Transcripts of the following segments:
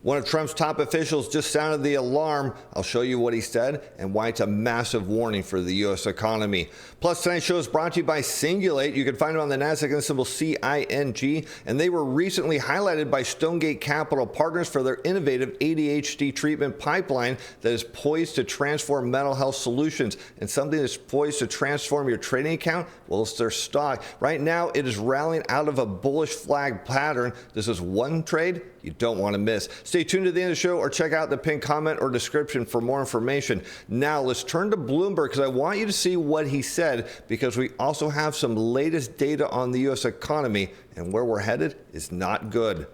One of Trump's top officials just sounded the alarm. I'll show you what he said and why it's a massive warning for the U.S. economy. Plus, tonight's show is brought to you by Cingulate. You can find them on the NASDAQ and the symbol CING. And they were recently highlighted by Stonegate Capital Partners for their innovative ADHD treatment pipeline that is poised to transform mental health solutions. And something that's poised to transform your trading account, well, it's their stock. Right now, it is rallying out of a bullish flag pattern. This is one trade you don't want to miss. Stay tuned to the end of the show or check out the pinned comment or description for more information. Now let's turn to Bloomberg because I want you to see what he said, because we also have some latest data on the U.S. economy, and where we're headed is not good.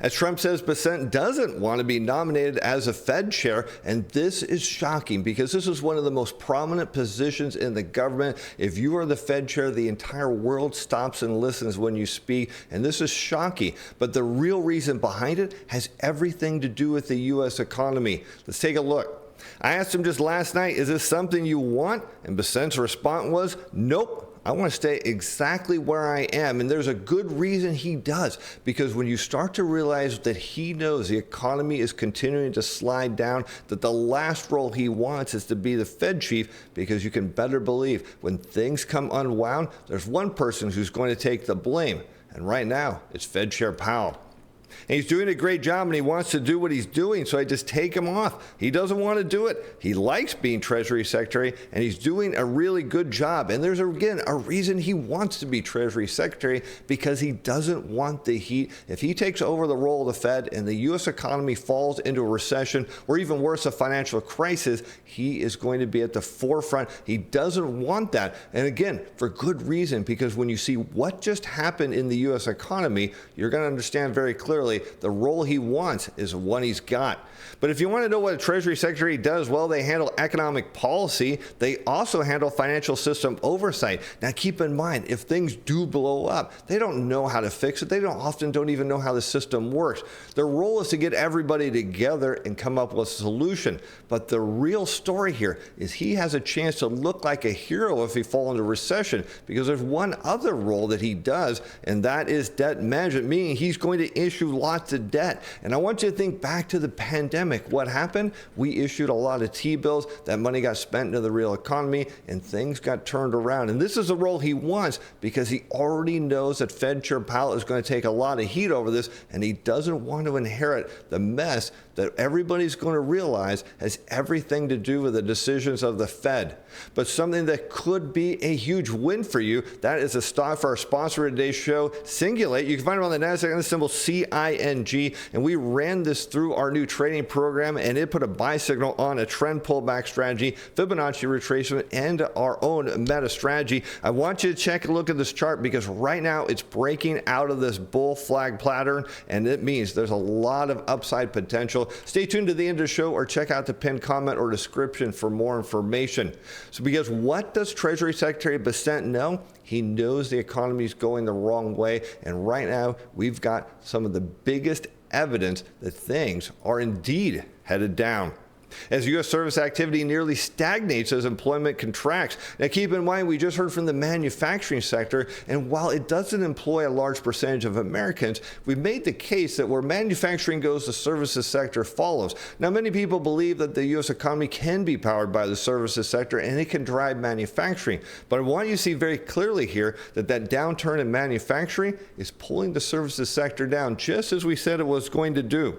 As Trump says, Bessent doesn't want to be nominated as a Fed chair, and this is shocking because this is one of the most prominent positions in the government. If you are the Fed chair, the entire world stops and listens when you speak, and this is shocking. But the real reason behind it has everything to do with the U.S. economy. Let's take a look. I asked him just last night, is this something you want? And Bessent's response was, nope. I want to stay exactly where I am, and there's a good reason he does, because when you start to realize that he knows the economy is continuing to slide down, that the last role he wants is to be the Fed chief, because you can better believe when things come unwound, there's one person who's going to take the blame, and right now it's Fed Chair Powell. And he's doing a great job, and he wants to do what he's doing, so I just take him off. He doesn't want to do it. He likes being Treasury Secretary, and he's doing a really good job. And there's, again, a reason he wants to be Treasury Secretary, because he doesn't want the heat. If he takes over the role of the Fed and the U.S. economy falls into a recession, or even worse, a financial crisis, he is going to be at the forefront. He doesn't want that. And again, for good reason, because when you see what just happened in the U.S. economy, you're going to understand very clearly the role he wants is one he's got. But if you want to know what a Treasury Secretary does, well, they handle economic policy. They also handle financial system oversight. Now, keep in mind, if things do blow up, they don't know how to fix it. They often don't even know how the system works. Their role is to get everybody together and come up with a solution. But the real story here is he has a chance to look like a hero if he falls into recession, because there's one other role that he does, and that is debt management, meaning he's going to issue lots of debt. And I want you to think back to the pandemic. What happened? We issued a lot of T-bills. That money got spent into the real economy, and things got turned around. And this is the role he wants, because he already knows that Fed Chair Powell is going to take a lot of heat over this, and he doesn't want to inherit the mess that everybody's going to realize has everything to do with the decisions of the Fed. But something that could be a huge win for you, that is a stock for our sponsor of today's show, Cingulate. You can find it on the NASDAQ and the symbol CING, and we ran this through our new trading program, and it put a buy signal on a trend pullback strategy, Fibonacci retracement, and our own Metre strategy. I want you to check a look at this chart, because right now it's breaking out of this bull flag pattern, and it means there's a lot of upside potential. Stay tuned to the end of the show or check out the pinned comment or description for more information. So, because what does Treasury Secretary Bessent know? He knows the economy is going the wrong way, and right now we've got some of the biggest evidence that things are indeed headed down. As U.S. service activity nearly stagnates as employment contracts. Now, keep in mind, we just heard from the manufacturing sector, and while it doesn't employ a large percentage of Americans, we've made the case that where manufacturing goes, the services sector follows. Now, many people believe that the U.S. economy can be powered by the services sector, and it can drive manufacturing. But I want you to see very clearly here that that downturn in manufacturing is pulling the services sector down, just as we said it was going to do.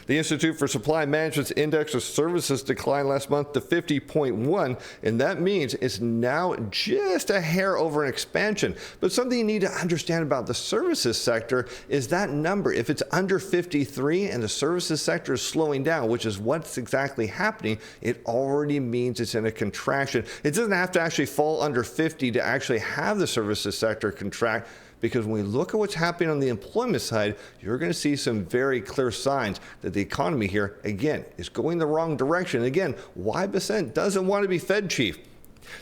The Institute for Supply Management's index of services declined last month to 50.1, and that means it's now just a hair over an expansion. But something you need to understand about the services sector is that number, if it's under 53 and the services sector is slowing down, which is what's exactly happening, it already means it's in a contraction. It doesn't have to actually fall under 50 to actually have the services sector contract, because when we look at what's happening on the employment side, you're going to see some very clear signs that the economy here, again, is going the wrong direction. Again, why Bessent doesn't want to be Fed chief.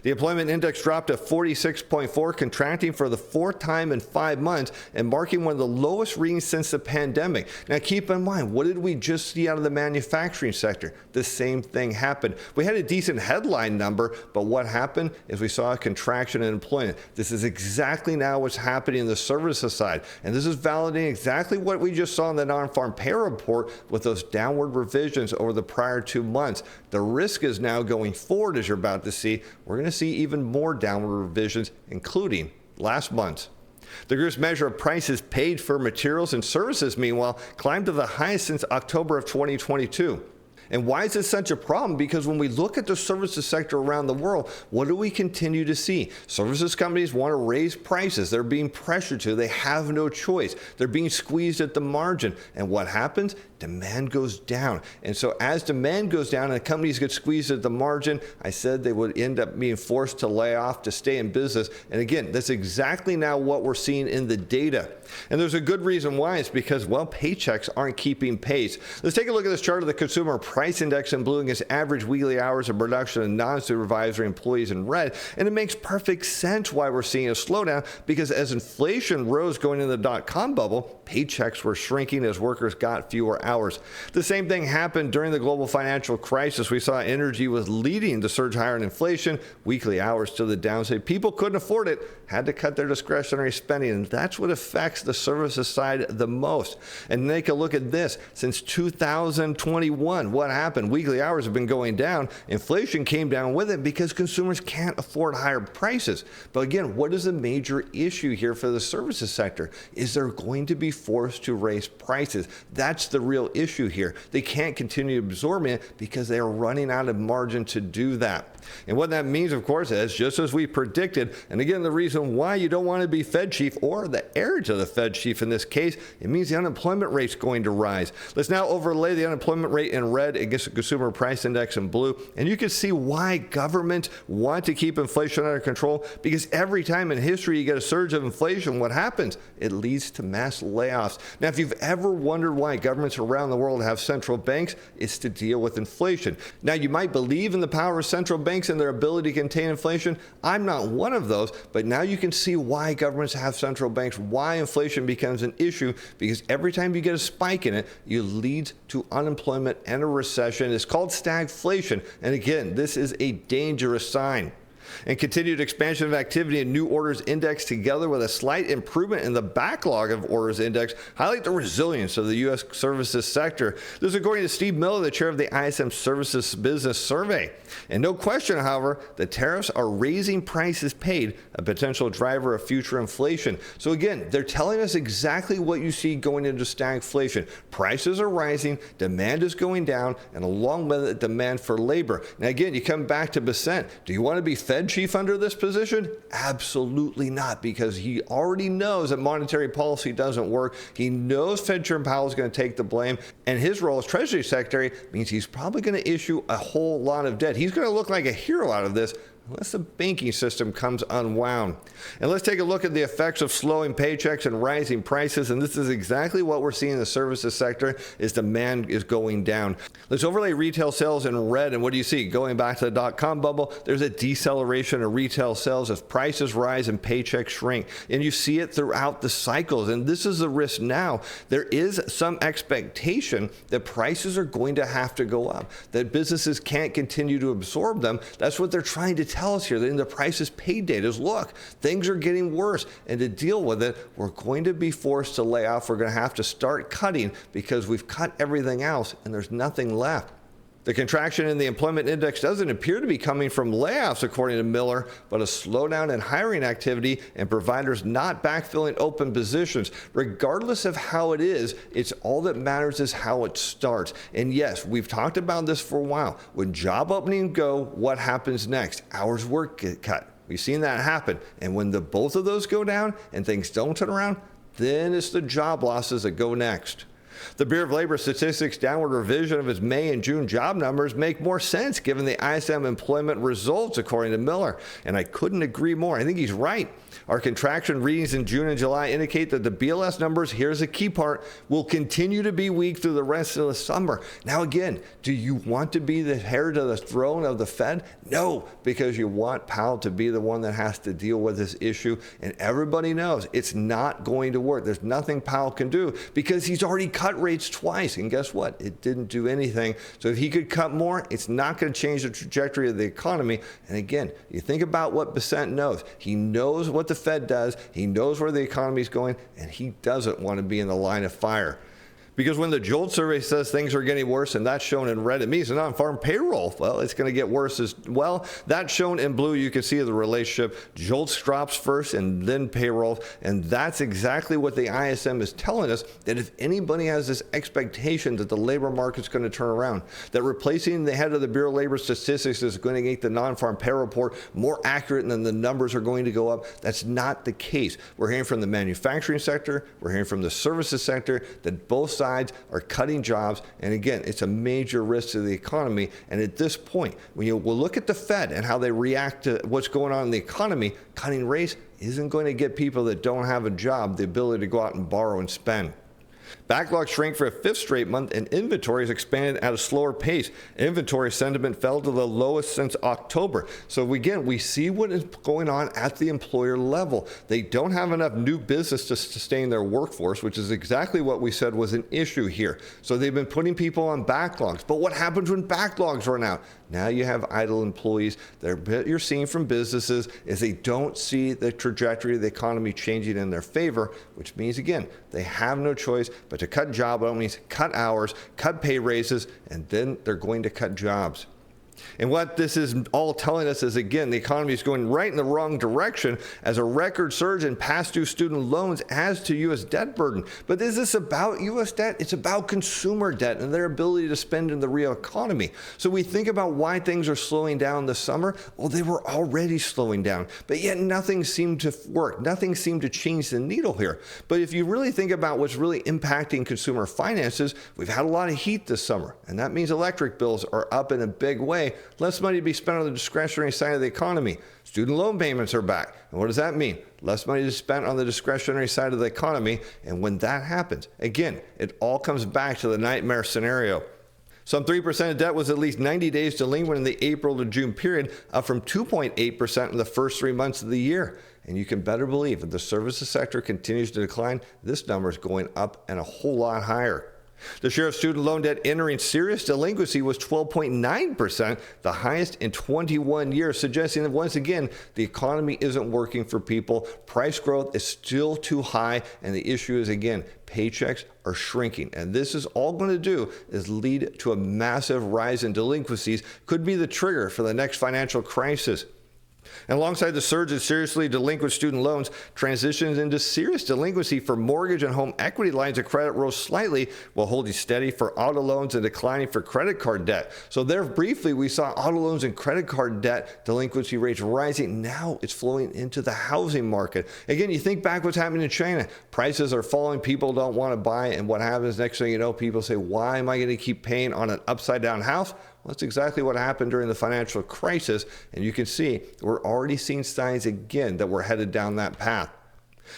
The employment index dropped to 46.4, contracting for the fourth time in 5 months and marking one of the lowest readings since the pandemic. Now keep in mind, what did we just see out of the manufacturing sector? The same thing happened. We had a decent headline number, but what happened is we saw a contraction in employment. This is exactly now what's happening in the services side, and this is validating exactly what we just saw in the non-farm payroll report with those downward revisions over the prior 2 months. The risk is now going forward, as you're about to see. We're going to see even more downward revisions, including last month. The group's measure of prices paid for materials and services, meanwhile, climbed to the highest since October of 2022. And why is this such a problem? Because when we look at the services sector around the world, what do we continue to see? Services companies want to raise prices. They're being pressured to. They have no choice. They're being squeezed at the margin. And what happens? Demand goes down. And so as demand goes down and companies get squeezed at the margin, I said they would end up being forced to lay off to stay in business. And again, that's exactly now what we're seeing in the data. And there's a good reason why. It's because, well, paychecks aren't keeping pace. Let's take a look at this chart of the consumer price index in blue against average weekly hours of production and non-supervisory employees in red. And it makes perfect sense why we're seeing a slowdown, because as inflation rose going into the dot-com bubble, paychecks were shrinking as workers got fewer hours. The same thing happened during the global financial crisis. We saw energy was leading the surge higher in inflation, weekly hours to the downside. People couldn't afford it, had to cut their discretionary spending, and that's what affects the services side the most. And take a look at this. Since 2021, what happened? Weekly hours have been going down. Inflation came down with it because consumers can't afford higher prices. But again, what is the major issue here for the services sector? Is they're going to be forced to raise prices. That's the real issue here. They can't continue absorbing it because they are running out of margin to do that. And what that means, of course, is just as we predicted, and again, the reason why you don't want to be Fed chief or the heir to the Fed chief in this case, it means the unemployment rate's going to rise. Let's now overlay the unemployment rate in red against the consumer price index in blue, and you can see why governments want to keep inflation under control, because every time in history you get a surge of inflation, what happens? It leads to mass layoffs. Now, if you've ever wondered why governments around the world have central banks, it's to deal with inflation. Now, you might believe in the power of central banks and their ability to contain inflation. I'm not one of those, but now you can see why governments have central banks, why inflation becomes an issue, because every time you get a spike in it, it leads to unemployment and a recession. It's called stagflation. And again, this is a dangerous sign. And continued expansion of activity in new orders index together with a slight improvement in the backlog of orders index highlight the resilience of the U.S. services sector. This is according to Steve Miller, the chair of the ISM Services Business Survey. And no question, however, the tariffs are raising prices paid, a potential driver of future inflation. So again, they're telling us exactly what you see going into stagflation. Prices are rising, demand is going down, and along with it, demand for labor. Now again, you come back to Besant. Do you want to be Fed chief under this position? Absolutely not, because he already knows that monetary policy doesn't work. He knows Fed Chairman Powell is going to take the blame, and his role as Treasury Secretary means he's probably going to issue a whole lot of debt. He's going to look like a hero out of this, unless the banking system comes unwound. And let's take a look at the effects of slowing paychecks and rising prices. And this is exactly what we're seeing in the services sector, is demand is going down. Let's overlay retail sales in red. And what do you see? Going back to the dot-com bubble, there's a deceleration of retail sales as prices rise and paychecks shrink. And you see it throughout the cycles. And this is the risk now. There is some expectation that prices are going to have to go up, that businesses can't continue to absorb them. That's what they're trying to tell us here in the prices paid data is, look, things are getting worse, and to deal with it, we're going to be forced to lay off. We're going to have to start cutting because we've cut everything else and there's nothing left. The contraction in the employment index doesn't appear to be coming from layoffs, according to Miller, but a slowdown in hiring activity and providers not backfilling open positions. Regardless of how it is, it's all that matters is how it starts. And yes, we've talked about this for a while. When job openings go, what happens next? Hours work get cut. We've seen that happen. And when both of those go down and things don't turn around, then it's the job losses that go next. The Bureau of Labor Statistics' downward revision of its May and June job numbers make more sense given the ISM employment results, according to Miller. And I couldn't agree more. I think he's right. Our contraction readings in June and July indicate that the BLS numbers, here's the key part, will continue to be weak through the rest of the summer. Now again, do you want to be the heir to the throne of the Fed? No, because you want Powell to be the one that has to deal with this issue. And everybody knows it's not going to work. There's nothing Powell can do because he's already cut rates twice. And guess what? It didn't do anything. So if he could cut more, it's not going to change the trajectory of the economy. And again, you think about what Bessent knows. He knows what the Fed does. He knows where the economy is going, and he doesn't want to be in the line of fire. Because when the JOLT survey says things are getting worse, and that's shown in red, it means the non-farm payroll, well, it's going to get worse as well. That's shown in blue. You can see the relationship. JOLTS drops first and then payroll. And that's exactly what the ISM is telling us, that if anybody has this expectation that the labor market's going to turn around, that replacing the head of the Bureau of Labor Statistics is going to make the non-farm payroll report more accurate and then the numbers are going to go up, that's not the case. We're hearing from the manufacturing sector, we're hearing from the services sector that both sides are cutting jobs, and again, it's a major risk to the economy. And at this point, when you will look at the Fed and how they react to what's going on in the economy, cutting rates isn't going to get people that don't have a job the ability to go out and borrow and spend. Backlog shrank for a fifth straight month, and inventories expanded at a slower pace. Inventory sentiment fell to the lowest since October. So again, we see what is going on at the employer level. They don't have enough new business to sustain their workforce, which is exactly what we said was an issue here. So they've been putting people on backlogs. But what happens when backlogs run out? Now you have idle employees. You're seeing from businesses is they don't see the trajectory of the economy changing in their favor, which means, again, they have no choice but to cut job openings, cut hours, cut pay raises, and then they're going to cut jobs. And what this is all telling us is, again, the economy is going right in the wrong direction as a record surge in past due student loans adds to U.S. debt burden. But is this about U.S. debt? It's about consumer debt and their ability to spend in the real economy. So we think about why things are slowing down this summer. Well, they were already slowing down, but yet nothing seemed to work. Nothing seemed to change the needle here. But if you really think about what's really impacting consumer finances, we've had a lot of heat this summer, and that means electric bills are up in a big way. Less money to be spent on the discretionary side of the economy. Student loan payments are back. And what does that mean? Less money to spend on the discretionary side of the economy. And when that happens, again, it all comes back to the nightmare scenario. Some 3% of debt was at least 90 days delinquent in the April to June period, up from 2.8% in the first 3 months of the year. And you can better believe if the services sector continues to decline, this number is going up and a whole lot higher. The share of student loan debt entering serious delinquency was 12.9%, the highest in 21 years, suggesting that once again, the economy isn't working for people. Price growth is still too high, and the issue is, again, paychecks are shrinking. And this is all going to do is lead to a massive rise in delinquencies, could be the trigger for the next financial crisis. And alongside the surge in seriously delinquent student loans, transitions into serious delinquency for mortgage and home equity lines of credit rose slightly, while holding steady for auto loans and declining for credit card debt. So there briefly we saw auto loans and credit card debt delinquency rates rising. Now it's flowing into the housing market. Again, you think back what's happening in China. Prices are falling, people don't want to buy, and what happens next thing you know, people say, why am I going to keep paying on an upside down house? Well, that's exactly what happened during the financial crisis, and you can see we're already seeing signs again that we're headed down that path.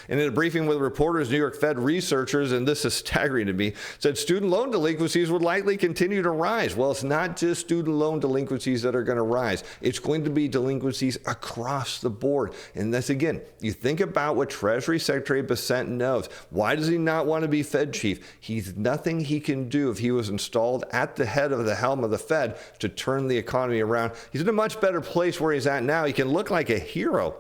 And in a briefing with reporters, New York Fed researchers, and this is staggering to me, said student loan delinquencies would likely continue to rise. Well, it's not just student loan delinquencies that are going to rise. It's going to be delinquencies across the board. And that's, again, you think about what Treasury Secretary Bessent knows. Why does he not want to be Fed chief? He's nothing he can do if he was installed at the head of the helm of the Fed to turn the economy around. He's in a much better place where he's at now. He can look like a hero.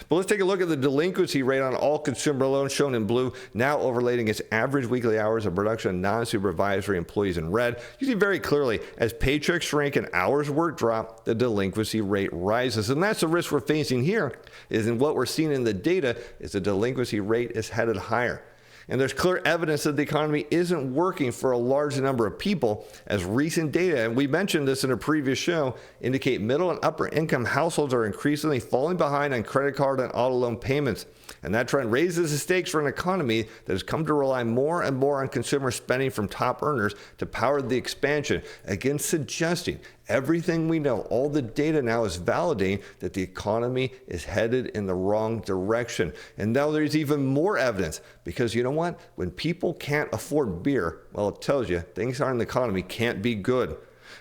But let's take a look at the delinquency rate on all consumer loans, shown in blue, now overlaying its average weekly hours of production of non-supervisory employees in red. You see very clearly, as paychecks shrink and hours work drop, the delinquency rate rises. And that's the risk we're facing here, is in what we're seeing in the data is the delinquency rate is headed higher. And there's clear evidence that the economy isn't working for a large number of people, as recent data, and we mentioned this in a previous show, indicate middle and upper income households are increasingly falling behind on credit card and auto loan payments. And that trend raises the stakes for an economy that has come to rely more and more on consumer spending from top earners to power the expansion, again suggesting everything we know, all the data now is validating that the economy is headed in the wrong direction. And now there's even more evidence, because you know what? When people can't afford beer, well, it tells you things in the economy can't be good.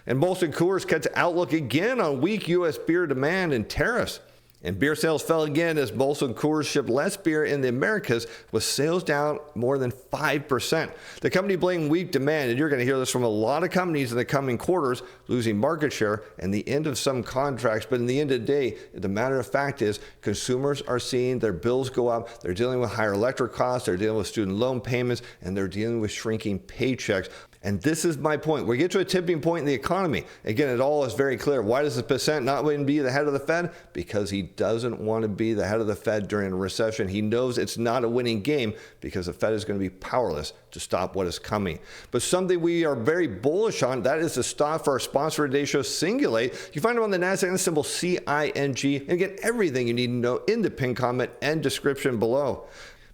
And Molson Coors cuts outlook again on weak U.S. beer demand and tariffs. And beer sales fell again as Molson Coors shipped less beer in the Americas, with sales down more than 5%. The company blamed weak demand, and you're going to hear this from a lot of companies in the coming quarters, losing market share and the end of some contracts. But in the end of the day, the matter of fact is consumers are seeing their bills go up. They're dealing with higher electric costs. They're dealing with student loan payments, and they're dealing with shrinking paychecks. And this is my point. We get to a tipping point in the economy. Again, it all is very clear. Why does the percent not want to be the head of the Fed? Because he doesn't want to be the head of the Fed during a recession. He knows it's not a winning game, because the Fed is going to be powerless to stop what is coming. But something we are very bullish on, that is the stock for our sponsor today show, Cingulate. You find them on the NASDAQ, and the symbol CING. And get everything you need to know in the pinned comment and description below.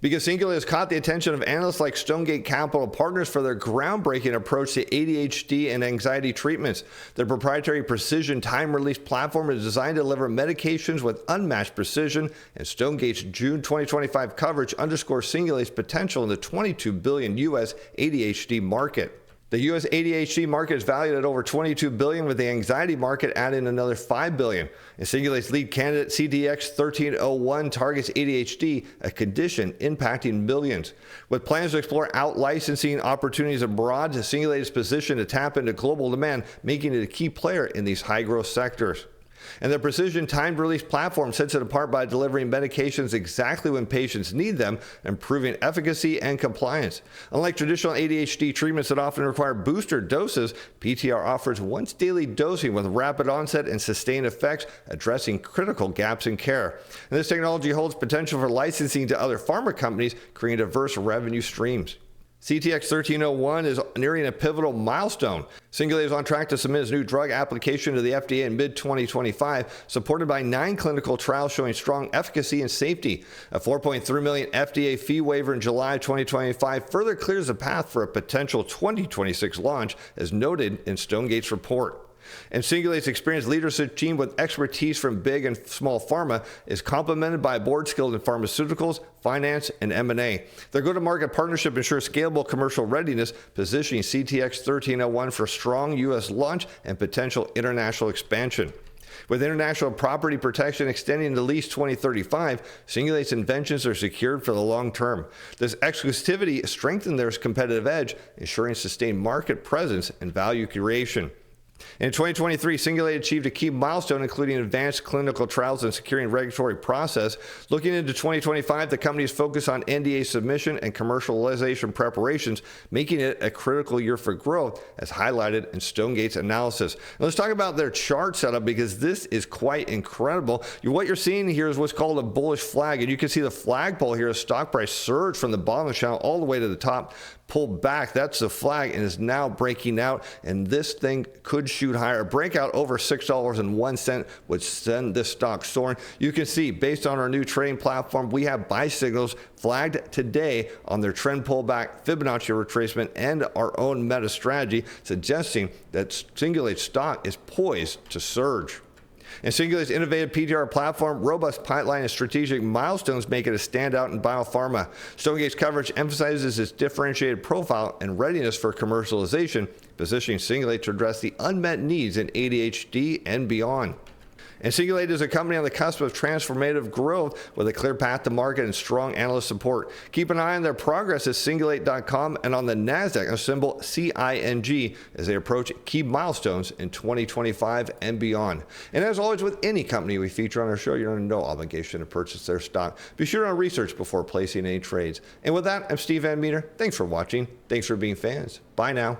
Because Cingulate has caught the attention of analysts like Stonegate Capital Partners for their groundbreaking approach to ADHD and anxiety treatments. Their proprietary precision time-release platform is designed to deliver medications with unmatched precision, and Stonegate's June 2025 coverage underscores Cingulate's potential in the $22 billion U.S. ADHD market. The U.S. ADHD market is valued at over $22 billion, with the anxiety market adding another $5 billion. And Cingulate's lead candidate, CTX1301, targets ADHD, a condition impacting millions. With plans to explore out-licensing opportunities abroad, Cingulate is positioned to tap into global demand, making it a key player in these high-growth sectors. And their precision timed-release platform sets it apart by delivering medications exactly when patients need them, improving efficacy and compliance. Unlike traditional ADHD treatments that often require booster doses, PTR offers once-daily dosing with rapid onset and sustained effects, addressing critical gaps in care. And this technology holds potential for licensing to other pharma companies, creating diverse revenue streams. CTX1301 is nearing a pivotal milestone. Cingulate is on track to submit its new drug application to the FDA in mid-2025, supported by 9 clinical trials showing strong efficacy and safety. A $4.3 million FDA fee waiver in July 2025 further clears the path for a potential 2026 launch, as noted in Stonegate's report. And Cingulate's experienced leadership team with expertise from big and small pharma is complemented by a board skilled in pharmaceuticals, finance, and M&A. Their go-to-market partnership ensures scalable commercial readiness, positioning CTX1301 for strong U.S. launch and potential international expansion. With international property protection extending to at least 2035, Cingulate's inventions are secured for the long term. This exclusivity strengthens their competitive edge, ensuring sustained market presence and value creation. In 2023, Cingulate achieved a key milestone, including advanced clinical trials and securing regulatory process. Looking into 2025, the company is focused on NDA submission and commercialization preparations, making it a critical year for growth, as highlighted in Stonegate's analysis. Now let's talk about their chart setup, because this is quite incredible. What you're seeing here is what's called a bullish flag, and you can see the flagpole here, a stock price surge from the bottom of the channel all the way to the top, pulled back. That's the flag, and is now breaking out, and this thing could shoot higher. A breakout over $6.01 would send this stock soaring. You can see, based on our new trading platform, we have buy signals flagged today on their trend pullback, Fibonacci retracement, and our own Metre strategy, suggesting that Cingulate stock is poised to surge. And Cingulate's innovative PTR platform, robust pipeline, and strategic milestones make it a standout in biopharma. Stonegate's coverage emphasizes its differentiated profile and readiness for commercialization, positioning Cingulate to address the unmet needs in ADHD and beyond. And Cingulate is a company on the cusp of transformative growth with a clear path to market and strong analyst support. Keep an eye on their progress at Cingulate.com and on the NASDAQ, a symbol CING, as they approach key milestones in 2025 and beyond. And as always, with any company we feature on our show, you're under no obligation to purchase their stock. Be sure to research before placing any trades. And with that, I'm Steve Van Metre. Thanks for watching. Thanks for being fans. Bye now.